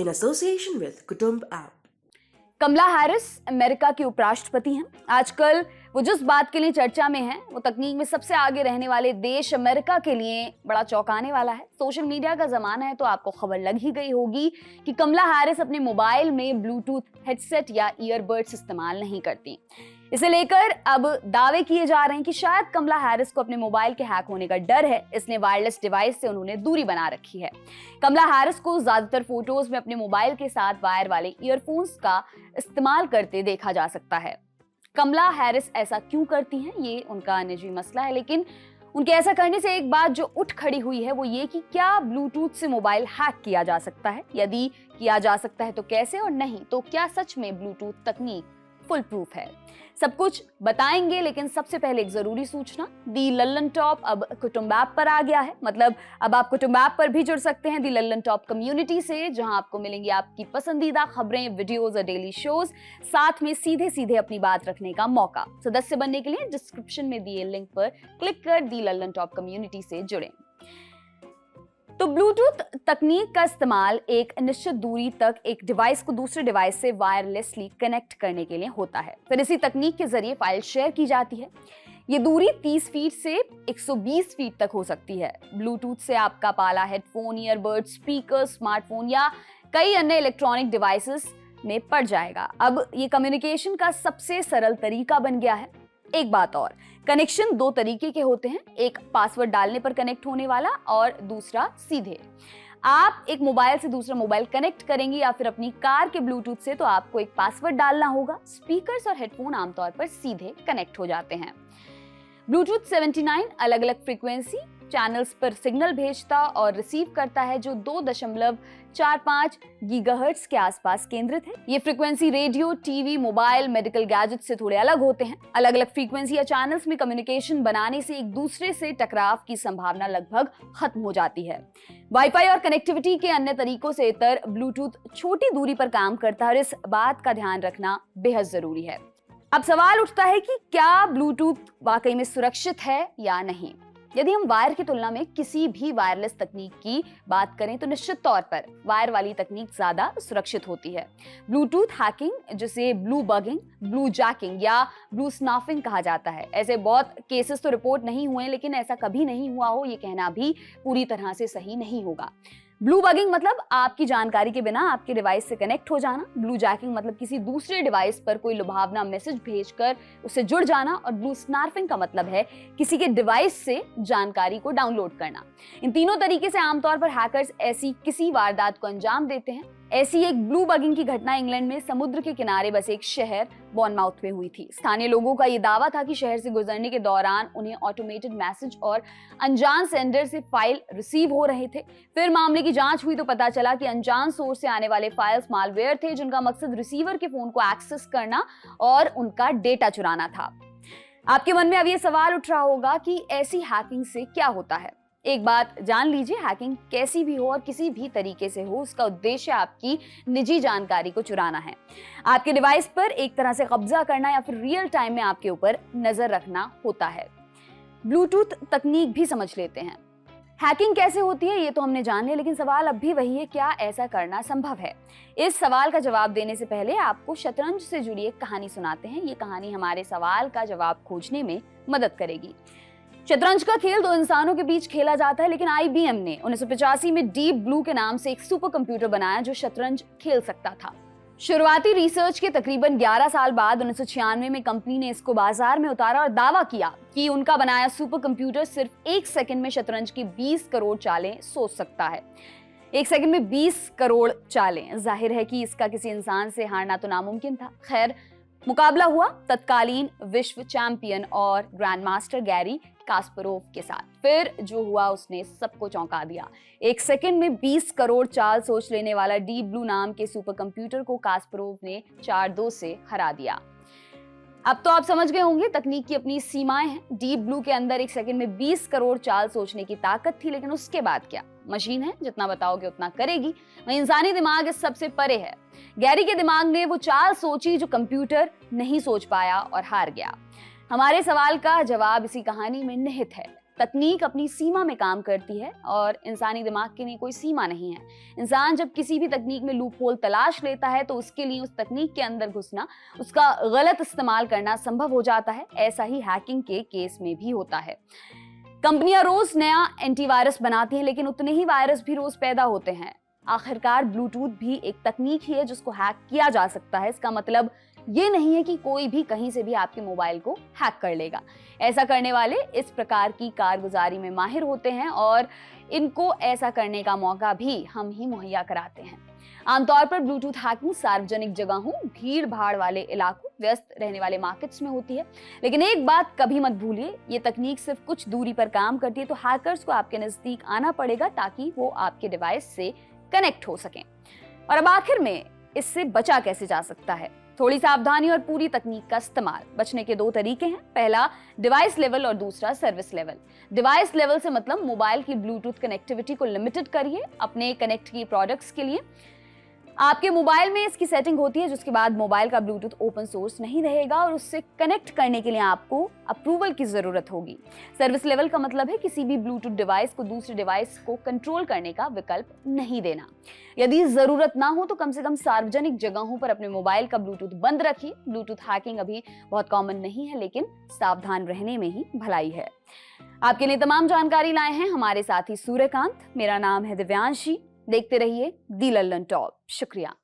in association with Kutumb app. Kamala Harris America की उपराष्ट्रपति हैं। आजकल वो जिस बात के लिए चर्चा में हैं, वो तकनीक में सबसे आगे रहने वाले देश अमेरिका के लिए बड़ा चौंकाने वाला है। सोशल मीडिया का जमाना है तो आपको खबर लग ही गई होगी कि कमला हैरिस अपने मोबाइल में ब्लूटूथ हेडसेट या ईयरबड्स इस्तेमाल नहीं करती। इसे लेकर अब दावे किए जा रहे हैं कि शायद कमला हैरिस को अपने मोबाइल के हैक होने का डर है, इसलिए वायरलेस डिवाइस से उन्होंने दूरी बना रखी है। कमला हैरिस को ज्यादातर फोटोज में अपने मोबाइल के साथ वायर वाले ईयरफोन्स का इस्तेमाल करते देखा जा सकता है। कमला हैरिस ऐसा क्यों करती हैं, ये उनका निजी मसला है, लेकिन उनके ऐसा करने से एक बात जो उठ खड़ी हुई है वो ये कि क्या ब्लूटूथ से मोबाइल हैक किया जा सकता है? यदि किया जा सकता है तो कैसे, और नहीं तो क्या सच में ब्लूटूथ तकनीक फुल प्रूफ है? सब कुछ बताएंगे, लेकिन सबसे पहले एक जरूरी सूचना। दी लल्लन टॉप अब कुटुंब ऐप पर आ गया है। मतलब अब आप कुटुंब ऐप पर भी जुड़ सकते हैं दी लल्लन टॉप कम्युनिटी से, जहां आपको मिलेंगी आपकी पसंदीदा खबरें, वीडियोस और डेली शोज, साथ में सीधे सीधे अपनी बात रखने का मौका। सदस्य बनने के लिए डिस्क्रिप्शन में दिए लिंक पर क्लिक कर दी लल्लन टॉप कम्युनिटी से जुड़ें। तो ब्लूटूथ तकनीक का इस्तेमाल एक निश्चित दूरी तक एक डिवाइस को दूसरे डिवाइस से वायरलेसली कनेक्ट करने के लिए होता है। फिर इसी तकनीक के जरिए फाइल शेयर की जाती है। ये दूरी 30 फीट से 120 फीट तक हो सकती है। ब्लूटूथ से आपका पाला हेडफोन, ईयरबड, स्पीकर, स्मार्टफोन या कई अन्य इलेक्ट्रॉनिक डिवाइसेस में पड़ जाएगा। अब ये कम्युनिकेशन का सबसे सरल तरीका बन गया है। एक बात और, कनेक्शन दो तरीके के होते हैं, एक पासवर्ड डालने पर कनेक्ट होने वाला और दूसरा सीधे। आप एक मोबाइल से दूसरा मोबाइल कनेक्ट करेंगे या फिर अपनी कार के ब्लूटूथ से, तो आपको एक पासवर्ड डालना होगा। स्पीकर्स और हेडफोन आमतौर पर सीधे कनेक्ट हो जाते हैं। ब्लूटूथ 79 अलग अलग फ्रीक्वेंसी चैनल्स पर सिग्नल भेजता और रिसीव करता है, जो 2.45 गीगाहर्ट्ज के आसपास केंद्रित है। ये frequency radio, TV, mobile, medical gadget से थोड़े अलग होते हैं। अलग अलग फ्रीक्वेंसी या चैनल्स में कम्युनिकेशन बनाने से एक दूसरे से टकराव की संभावना लगभग खत्म हो जाती है। वाईफाई और कनेक्टिविटी के अन्य तरीकों से इतर ब्लूटूथ छोटी दूरी पर काम करता है और इस बात का ध्यान रखना बेहद जरूरी है। अब सवाल उठता है कि क्या ब्लूटूथ वाकई में सुरक्षित है या नहीं। यदि हम वायर की तुलना में किसी भी वायरलेस तकनीक की बात करें तो निश्चित तौर पर वायर वाली तकनीक ज्यादा सुरक्षित होती है। ब्लूटूथ हैकिंग, जिसे ब्लू बगिंग, ब्लू जैकिंग या ब्लू स्नाफिंग कहा जाता है, ऐसे बहुत केसेस तो रिपोर्ट नहीं हुए, लेकिन ऐसा कभी नहीं हुआ हो ये कहना भी पूरी तरह से सही नहीं होगा। ब्लू बगिंग मतलब आपकी जानकारी के बिना आपके डिवाइस से कनेक्ट हो जाना। ब्लू जैकिंग मतलब किसी दूसरे डिवाइस पर कोई लुभावना मैसेज भेजकर उससे जुड़ जाना। और ब्लू स्नार्फिंग का मतलब है किसी के डिवाइस से जानकारी को डाउनलोड करना। इन तीनों तरीके से आमतौर पर हैकर्स ऐसी किसी वारदात को अंजाम देते हैं। ऐसी एक ब्लू बगिंग की घटना इंग्लैंड में समुद्र के किनारे बसे एक शहर बॉर्नमाउथ में हुई थी। स्थानीय लोगों का ये दावा था कि शहर से गुजरने के दौरान उन्हें ऑटोमेटेड मैसेज और अनजान सेंडर से फाइल रिसीव हो रहे थे। फिर मामले की जांच हुई तो पता चला कि अनजान सोर्स से आने वाले फाइल्स मालवेयर थे, जिनका मकसद रिसीवर के फोन को एक्सेस करना और उनका डेटा चुराना था। आपके मन में अब ये सवाल उठ रहा होगा कि ऐसी हैकिंग से क्या होता है। एक बात जान लीजिए, हैकिंग कैसी भी हो और किसी भी तरीके से हो, उसका उद्देश्य आपकी निजी जानकारी को चुराना है, आपके डिवाइस पर एक तरह से कब्जा करना या फिर रियल टाइम में आपके ऊपर नजर रखना होता है। ब्लूटूथ तकनीक भी समझ लेते हैं। हैकिंग कैसे होती है ये तो हमने जान लिया, लेकिन सवाल अब भी वही है, क्या ऐसा करना संभव है? इस सवाल का जवाब देने से पहले आपको शतरंज से जुड़ी एक कहानी सुनाते हैं। ये कहानी हमारे सवाल का जवाब खोजने में मदद करेगी। शतरंज का खेल दो इंसानों के बीच खेला जाता है, लेकिन IBM ने 1985 में डीप ब्लू के नाम से एक सुपर कंप्यूटर बनाया जो शतरंज खेल सकता था। शुरुआती रिसर्च के तकरीबन 11 साल बाद 1996 में कंपनी ने इसको बाजार में उतारा और दावा किया कि उनका बनाया सुपर कंप्यूटर सिर्फ 1 सेकंड में शतरंज की 20 करोड़ चालें सोच सकता है। 1 सेकंड में 20 करोड़ चालें, जाहिर है कि इसका किसी इंसान से हारना तो नामुमकिन था। खैर, मुकाबला हुआ तत्कालीन विश्व चैंपियन और ग्रैंड मास्टर गैरी कास्परोव के साथ। फिर जो हुआ उसने सबको चौंका दिया। 1 सेकंड में 20 करोड़ चाल सोच लेने वाला डीप ब्लू नाम के सुपर कंप्यूटर को कास्परोव ने 4-2 से हरा दिया। अब तो आप समझ गए होंगे तकनीक की अपनी सीमाएं हैं। डीप ब्लू के अंदर 1 सेकंड में 20 करोड़ चाल सोचने की ताकत थी, लेकिन उसके बाद क्या? मशीन है, जितना बताओगे उतना करेगी। वहीं इंसानी दिमाग इस सबसे परे है। गैरी के दिमाग ने वो चाल सोची जो कंप्यूटर नहीं सोच पाया और हार गया। हमारे सवाल का जवाब इसी कहानी में निहित है। तकनीक अपनी सीमा में काम करती है और इंसानी दिमाग के लिए कोई सीमा नहीं है। इंसान जब किसी भी तकनीक में लूप होल तलाश लेता है तो उसके लिए उस तकनीक के अंदर घुसना, उसका गलत इस्तेमाल करना संभव हो जाता है। ऐसा ही हैकिंग के केस में भी होता है। कंपनियां रोज नया एंटीवायरस बनाती हैं, लेकिन उतने ही वायरस भी रोज पैदा होते हैं। आखिरकार ब्लूटूथ भी एक तकनीक ही है जिसको हैक किया जा सकता है। इसका मतलब ये नहीं है कि कोई भी कहीं से भी आपके मोबाइल को हैक कर लेगा। ऐसा करने वाले इस प्रकार की कारगुजारी में माहिर होते हैं और इनको ऐसा करने का मौका भी हम ही मुहैया कराते हैं। आमतौर पर ब्लूटूथ हैकिंग सार्वजनिक जगहों, भीड़ भाड़ वाले इलाकों, व्यस्त रहने वाले मार्केट्स में होती है। लेकिन एक बात कभी मत भूलिए, ये तकनीक सिर्फ कुछ दूरी पर काम करती है, तो हैकर्स को आपके नजदीक आना पड़ेगा ताकि वो आपके डिवाइस से कनेक्ट हो सकें। और अब आखिर में इससे बचा कैसे जा सकता है? थोड़ी सावधानी और पूरी तकनीक का इस्तेमाल। बचने के 2 तरीके हैं। पहला डिवाइस लेवल और दूसरा सर्विस लेवल। डिवाइस लेवल से मतलब मोबाइल की ब्लूटूथ कनेक्टिविटी को लिमिटेड करिए अपने कनेक्ट किए प्रोडक्ट्स के लिए। आपके मोबाइल में इसकी सेटिंग होती है जिसके बाद मोबाइल का ब्लूटूथ ओपन सोर्स नहीं रहेगा और उससे कनेक्ट करने के लिए आपको अप्रूवल की जरूरत होगी। सर्विस लेवल का मतलब है किसी भी ब्लूटूथ डिवाइस को दूसरे डिवाइस को कंट्रोल करने का विकल्प नहीं देना। यदि जरूरत ना हो तो कम से कम सार्वजनिक जगहों पर अपने मोबाइल का ब्लूटूथ बंद रखिए। ब्लूटूथ हैकिंग अभी बहुत कॉमन नहीं है, लेकिन सावधान रहने में ही भलाई है। आपके लिए तमाम जानकारी लाए हैं हमारे साथी सूर्यकांत। मेरा नाम है दिव्यांशी। देखते रहिए दी लल्लन टॉप। शुक्रिया।